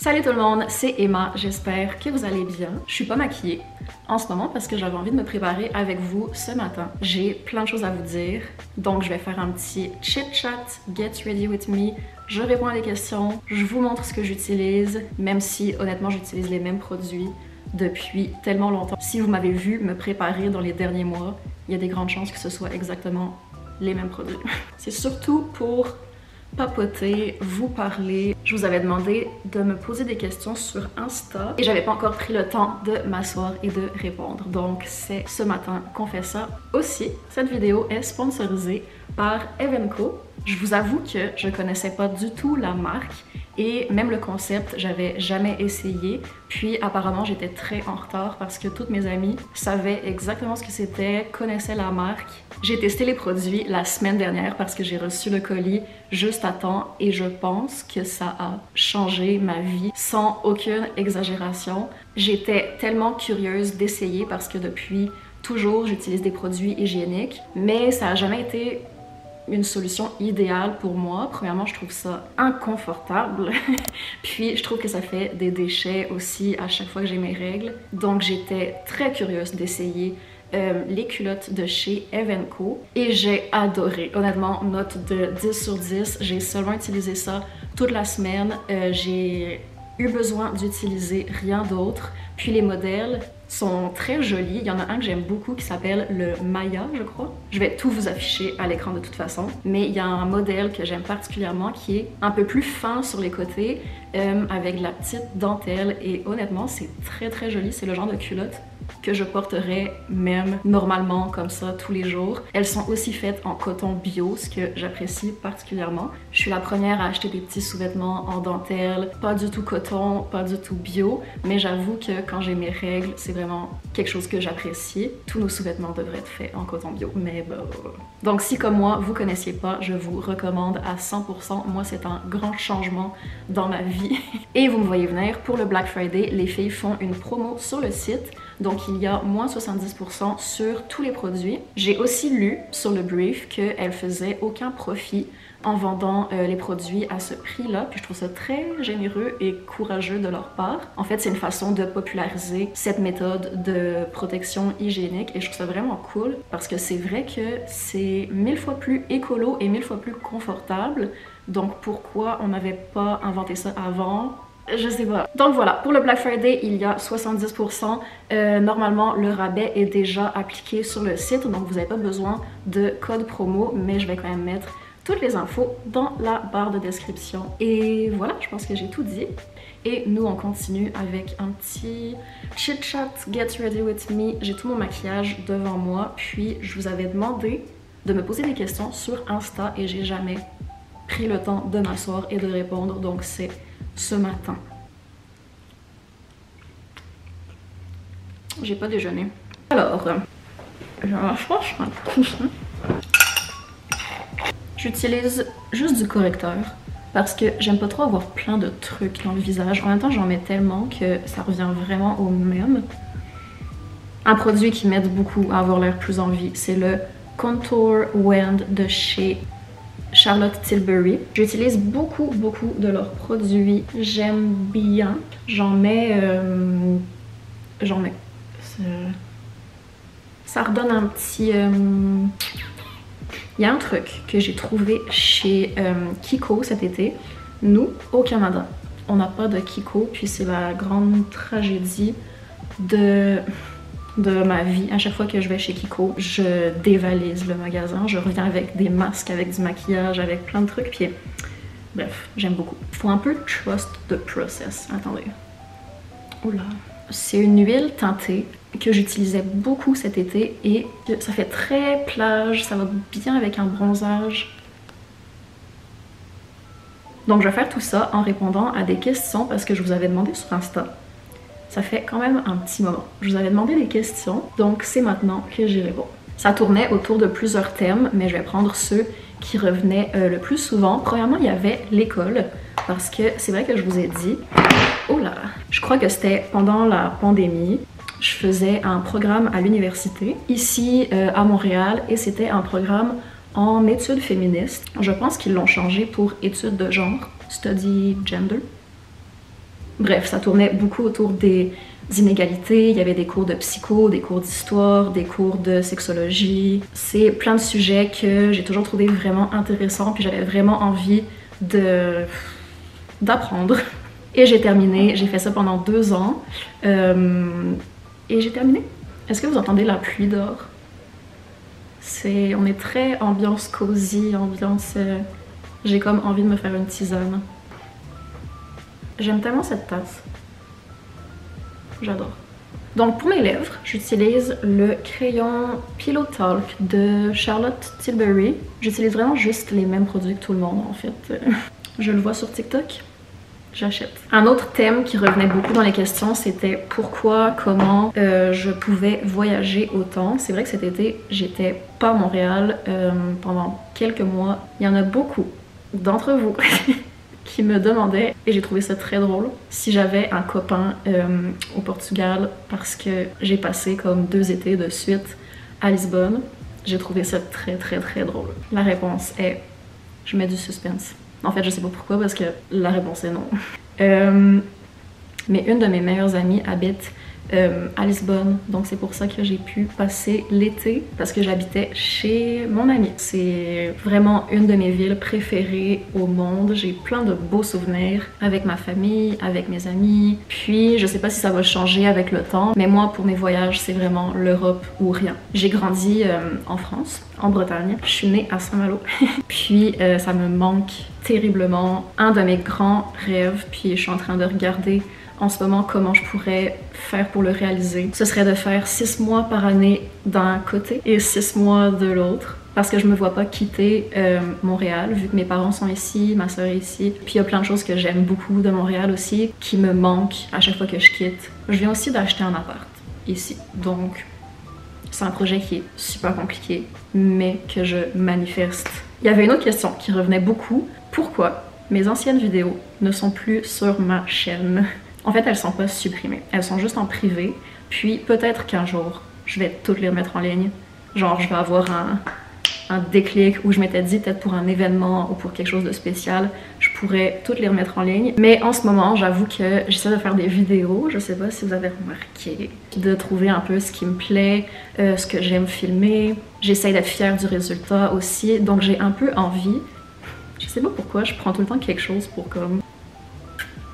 Salut tout le monde, c'est Emma, j'espère que vous allez bien. Je suis pas maquillée en ce moment parce que j'avais envie de me préparer avec vous ce matin. J'ai plein de choses à vous dire, donc je vais faire un petit chit-chat, get ready with me. Je réponds à des questions, je vous montre ce que j'utilise, même si honnêtement j'utilise les mêmes produits depuis tellement longtemps. Si vous m'avez vu me préparer dans les derniers mois, il y a des grandes chances que ce soit exactement les mêmes produits. C'est surtout pour papoter, vous parler. Je vous avais demandé de me poser des questions sur Insta et j'avais pas encore pris le temps de m'asseoir et de répondre. Donc c'est ce matin qu'on fait ça. Aussi, cette vidéo est sponsorisée par Evenco. Je vous avoue que je connaissais pas du tout la marque et même le concept, j'avais jamais essayé. Puis apparemment, j'étais très en retard parce que toutes mes amies savaient exactement ce que c'était, connaissaient la marque. J'ai testé les produits la semaine dernière parce que j'ai reçu le colis juste à temps et je pense que ça a changé ma vie sans aucune exagération. J'étais tellement curieuse d'essayer parce que depuis toujours, j'utilise des produits hygiéniques, mais ça a jamais été une solution idéale pour moi. Premièrement, je trouve ça inconfortable. Puis, je trouve que ça fait des déchets aussi à chaque fois que j'ai mes règles. Donc, j'étais très curieuse d'essayer les culottes de chez Evenco et j'ai adoré. Honnêtement, note de 10 sur 10. J'ai seulement utilisé ça toute la semaine. J'ai eu besoin d'utiliser rien d'autre. Puis les modèles sont très jolis. Il y en a un que j'aime beaucoup qui s'appelle le Maya, je crois. Je vais tout vous afficher à l'écran de toute façon. Mais il y a un modèle que j'aime particulièrement qui est un peu plus fin sur les côtés avec la petite dentelle. Et honnêtement, c'est très joli. C'est le genre de culotte que je porterais même normalement comme ça tous les jours. Elles sont aussi faites en coton bio, ce que j'apprécie particulièrement. Je suis la première à acheter des petits sous-vêtements en dentelle, pas du tout coton, pas du tout bio, mais j'avoue que quand j'ai mes règles, c'est vraiment quelque chose que j'apprécie. Tous nos sous-vêtements devraient être faits en coton bio, mais bah... Donc si comme moi, vous connaissiez pas, je vous recommande à 100%. Moi, c'est un grand changement dans ma vie. Et vous me voyez venir, pour le Black Friday, les filles font une promo sur le site. Donc il y a moins 70% sur tous les produits. J'ai aussi lu sur le brief qu'elle faisait aucun profit en vendant les produits à ce prix-là. Puis je trouve ça très généreux et courageux de leur part. En fait, c'est une façon de populariser cette méthode de protection hygiénique et je trouve ça vraiment cool parce que c'est vrai que c'est 1000 fois plus écolo et 1000 fois plus confortable. Donc pourquoi on n'avait pas inventé ça avant? Je sais pas. Donc voilà, pour le Black Friday, il y a 70%. Normalement, le rabais est déjà appliqué sur le site, donc vous n'avez pas besoin de code promo, mais je vais quand même mettre toutes les infos dans la barre de description. Et voilà, je pense que j'ai tout dit. Et nous, on continue avec un petit chit-chat, get ready with me. J'ai tout mon maquillage devant moi, puis je vous avais demandé de me poser des questions sur Insta et j'ai jamais pris le temps de m'asseoir et de répondre, donc c'est ce matin. J'ai pas déjeuné. Alors, je m'approche un coussin. J'utilise juste du correcteur parce que j'aime pas trop avoir plein de trucs dans le visage. En même temps, j'en mets tellement que ça revient vraiment au même. Un produit qui m'aide beaucoup à avoir l'air plus en vie, c'est le Contour Wand de chez Charlotte Tilbury. J'utilise beaucoup de leurs produits. J'aime bien. J'en mets. Ça redonne un petit. Il y a un truc que j'ai trouvé chez Kiko cet été. Nous, au Canada, on n'a pas de Kiko, puis c'est la grande tragédie de ma vie. À chaque fois que je vais chez Kiko, je dévalise le magasin. Je reviens avec des masques, avec du maquillage, avec plein de trucs. Puis bref, j'aime beaucoup. Faut un peu trust the process. Attendez. Oula. C'est une huile teintée que j'utilisais beaucoup cet été et ça fait très plage, ça va bien avec un bronzage. Donc je vais faire tout ça en répondant à des questions parce que je vous avais demandé sur Insta. Ça fait quand même un petit moment. Je vous avais demandé des questions, donc c'est maintenant que j'y réponds. Ça tournait autour de plusieurs thèmes, mais je vais prendre ceux qui revenaient le plus souvent. Premièrement, il y avait l'école, parce que c'est vrai que je vous ai dit... Oh là! Je crois que c'était pendant la pandémie. Je faisais un programme à l'université, ici à Montréal, et c'était un programme en études féministes. Je pense qu'ils l'ont changé pour études de genre, study gender. Bref, ça tournait beaucoup autour des inégalités, il y avait des cours de psycho, des cours d'histoire, des cours de sexologie. C'est plein de sujets que j'ai toujours trouvé vraiment intéressants, puis j'avais vraiment envie d'apprendre. Et j'ai terminé, j'ai fait ça pendant 2 ans, et j'ai terminé. Est-ce que vous entendez la pluie dehors? On est très ambiance cosy, ambiance... j'ai comme envie de me faire une tisane. J'aime tellement cette tasse. J'adore. Donc pour mes lèvres, j'utilise le crayon Pillow Talk de Charlotte Tilbury. J'utilise vraiment juste les mêmes produits que tout le monde en fait. Je le vois sur TikTok, j'achète. Un autre thème qui revenait beaucoup dans les questions, c'était pourquoi, comment je pouvais voyager autant. C'est vrai que cet été, j'étais pas à Montréal pendant quelques mois. Il y en a beaucoup d'entre vous qui me demandaient, et j'ai trouvé ça très drôle, si j'avais un copain au Portugal, parce que j'ai passé comme 2 étés de suite à Lisbonne. J'ai trouvé ça très drôle. La réponse est, je mets du suspense. En fait, je sais pas pourquoi, parce que la réponse est non. Mais une de mes meilleures amies habite à Lisbonne, donc c'est pour ça que j'ai pu passer l'été, parce que j'habitais chez mon amie. C'est vraiment une de mes villes préférées au monde. J'ai plein de beaux souvenirs avec ma famille, avec mes amis. Puis je sais pas si ça va changer avec le temps, mais moi pour mes voyages c'est vraiment l'Europe ou rien. J'ai grandi en France, en Bretagne. Je suis née à Saint-Malo. Puis ça me manque terriblement. Un de mes grands rêves, puis je suis en train de regarder en ce moment comment je pourrais faire pour le réaliser. Ce serait de faire 6 mois par année d'un côté et 6 mois de l'autre. Parce que je me vois pas quitter Montréal, vu que mes parents sont ici, ma soeur est ici. Puis il y a plein de choses que j'aime beaucoup de Montréal aussi, qui me manquent à chaque fois que je quitte. Je viens aussi d'acheter un appart ici, donc c'est un projet qui est super compliqué, mais que je manifeste. Il y avait une autre question qui revenait beaucoup. Pourquoi mes anciennes vidéos ne sont plus sur ma chaîne? En fait, elles sont pas supprimées, elles sont juste en privé. Puis peut-être qu'un jour, je vais toutes les remettre en ligne. Genre, je vais avoir un déclic où je m'étais dit, peut-être pour un événement ou pour quelque chose de spécial, je pourrais toutes les remettre en ligne. Mais en ce moment, j'avoue que j'essaie de faire des vidéos, je sais pas si vous avez remarqué, de trouver un peu ce qui me plaît, ce que j'aime filmer. J'essaie d'être fière du résultat aussi, donc j'ai un peu envie. Je sais pas pourquoi, je prends tout le temps quelque chose pour comme...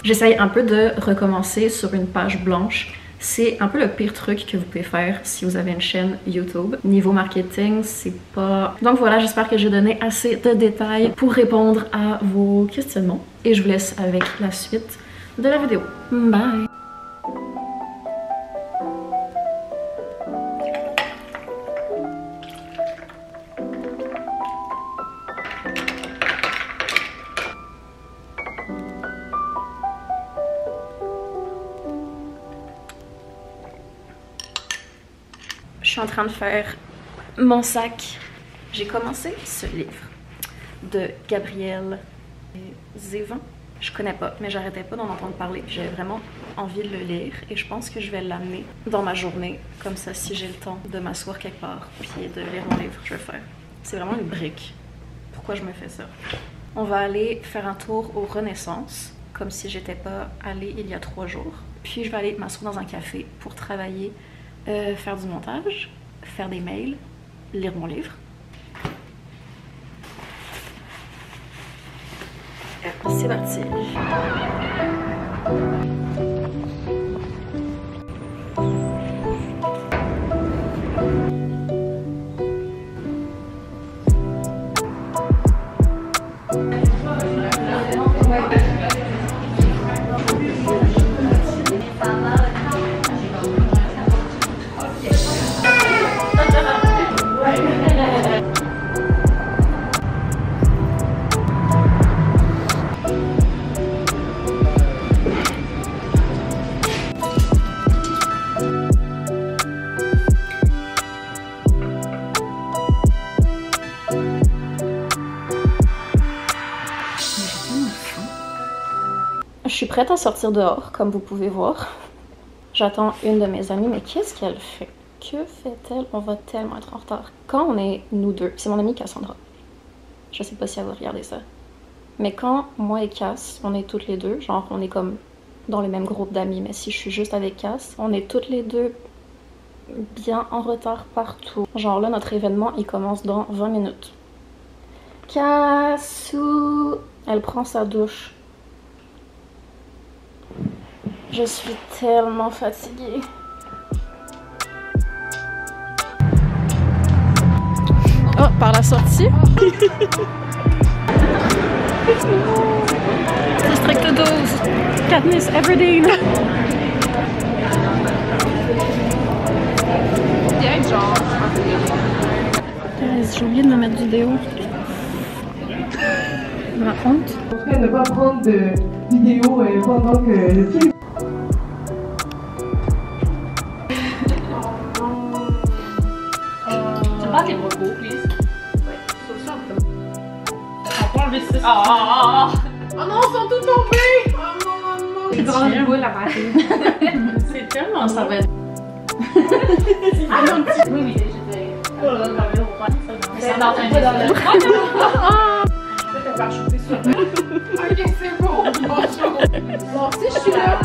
J'essaye un peu de recommencer sur une page blanche. C'est un peu le pire truc que vous pouvez faire si vous avez une chaîne YouTube. Niveau marketing, c'est pas... Donc voilà, j'espère que j'ai donné assez de détails pour répondre à vos questionnements. Et je vous laisse avec la suite de la vidéo. Bye! Je suis en train de faire mon sac. J'ai commencé ce livre de Gabrielle Zévan. Je connais pas, mais j'arrêtais pas d'en entendre parler. J'avais vraiment envie de le lire et je pense que je vais l'amener dans ma journée. Comme ça, si j'ai le temps de m'asseoir quelque part puis de lire mon livre, je vais faire. C'est vraiment une brique. Pourquoi je me fais ça? On va aller faire un tour au Renaissance, comme si j'étais pas allée il y a 3 jours. Puis je vais aller m'asseoir dans un café pour travailler. Faire du montage, faire des mails, lire mon livre. C'est parti. suis prête à sortir dehors, comme vous pouvez voir. J'attends une de mes amies, mais qu'est-ce qu'elle fait? Que fait-elle? On va tellement être en retard. Quand on est nous deux, c'est mon amie Cassandra. Je sais pas si elle va regarder ça. Mais quand moi et Cass, on est toutes les deux, genre on est comme dans le même groupe d'amis, mais si je suis juste avec Cass, on est toutes les deux bien en retard partout. Genre là, notre événement, il commence dans 20 minutes. Cassou! Elle prend sa douche. Je suis tellement fatiguée. Oh, par la sortie. District 12. Katniss Everdeen. J'ai oublié de me mettre du déo. Ma honte. En ne pas prendre de vidéo pendant que le film. Tu bats tes brocos, please. Ouais, c'est ça. On peut enlever ça. Oh non, ils sont tous tombés! Oh non! C'est drôle de boule à Marie. C'est tellement ça va être. Ah non, petit. Oui, j'étais. C'est dans le. Je vais faire choper ça. Ok, c'est bon. Bonjour. Bon, si je suis là.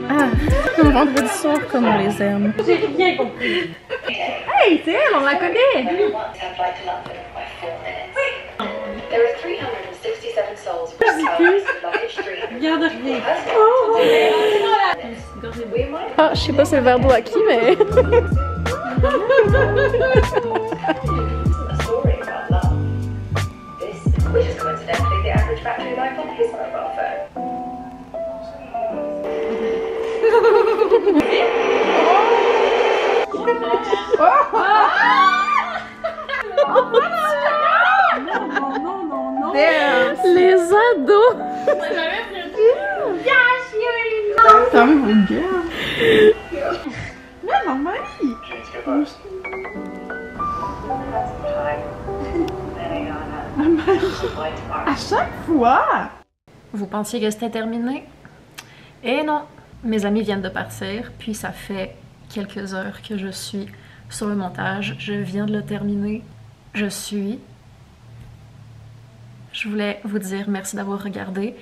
Ah, un vendredi soir comme on les aime. J'ai rien compris. Hey, c'est elle, on la connaît. Regarde rien. Ah, je sais pas c'est le verre d'eau à qui, mais... Which is coincidentally the average battery life on his mobile phone. Non. Les ados! T'as vu mon gars? Non, maman! À chaque fois! Vous pensiez que c'était terminé? Et non! Mes amis viennent de partir, puis ça fait quelques heures que je suis sur le montage. Je viens de le terminer. Je voulais vous dire merci d'avoir regardé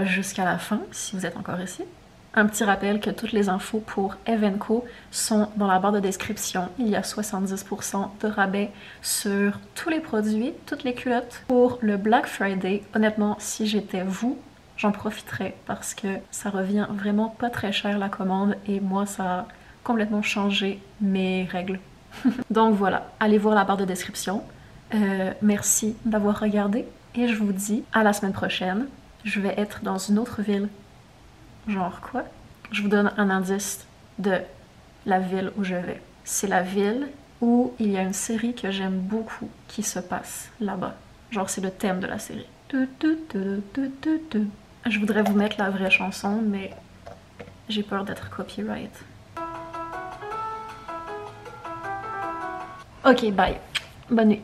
jusqu'à la fin, si vous êtes encore ici. Un petit rappel que toutes les infos pour Evenco sont dans la barre de description. Il y a 70% de rabais sur tous les produits, toutes les culottes. Pour le Black Friday, honnêtement, si j'étais vous, j'en profiterais parce que ça revient vraiment pas très cher la commande et moi, ça a complètement changé mes règles. Donc voilà, allez voir la barre de description. Merci d'avoir regardé et je vous dis à la semaine prochaine. Je vais être dans une autre ville. Genre quoi? Je vous donne un indice de la ville où je vais. C'est la ville où il y a une série que j'aime beaucoup qui se passe là-bas. Genre c'est le thème de la série. Je voudrais vous mettre la vraie chanson, mais j'ai peur d'être copyright. Ok, bye. Bonne nuit.